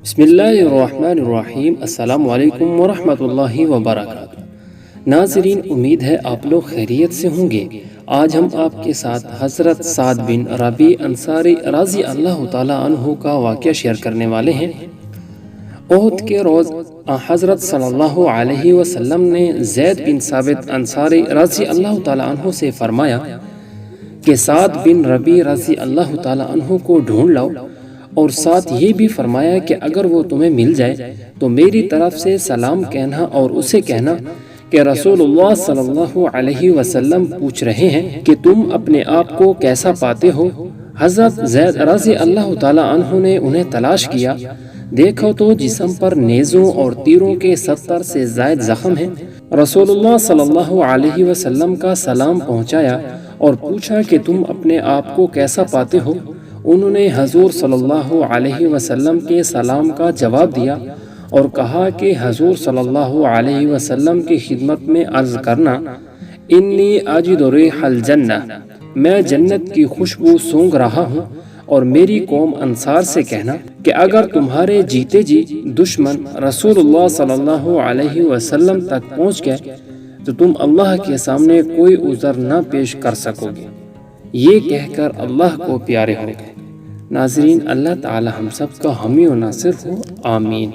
بسم اللہ الرحمن الرحیم۔ السلام علیکم ورحمۃ اللہ وبرکاتہ۔ ناظرین، امید ہے آپ لوگ خیریت سے ہوں گے۔ آج ہم آپ کے ساتھ حضرت سعد بن ربیع انصاری رضی اللہ تعالیٰ عنہ کا واقعہ شیئر کرنے والے ہیں۔ احد کے روز حضرت صلی اللہ علیہ وسلم نے زید بن ثابت انصاری رضی اللہ تعالیٰ عنہ سے فرمایا کہ سعد بن ربیع رضی اللہ تعالیٰ عنہ کو ڈھونڈ لاؤ، اور ساتھ یہ بھی فرمایا کہ اگر وہ تمہیں مل جائے تو میری طرف سے سلام کہنا اور اسے کہنا کہ رسول اللہ صلی اللہ علیہ وسلم پوچھ رہے ہیں کہ تم اپنے آپ کو کیسا پاتے ہو۔ حضرت زید رضی اللہ تعالیٰ عنہ نے انہیں تلاش کیا، دیکھو تو جسم پر نیزوں اور تیروں کے 70 سے زائد زخم ہیں۔ رسول اللہ صلی اللہ علیہ وسلم کا سلام پہنچایا اور پوچھا کہ تم اپنے آپ کو کیسا پاتے ہو۔ انہوں نے حضور صلی اللہ علیہ وسلم کے سلام کا جواب دیا اور کہا کہ حضور صلی اللہ علیہ وسلم کی خدمت میں عرض کرنا، انی اجد ریح الجنہ، میں جنت کی خوشبو سونگ رہا ہوں، اور میری قوم انصار سے کہنا کہ اگر تمہارے جیتے جی دشمن رسول اللہ صلی اللہ علیہ وسلم تک پہنچ گئے تو تم اللہ کے سامنے کوئی عذر نہ پیش کر سکو گے۔ یہ کہہ کر اللہ کو پیارے ہو گئے۔ ناظرین، اللہ تعالی ہم سب کا حامی و ناصر ہو، آمین۔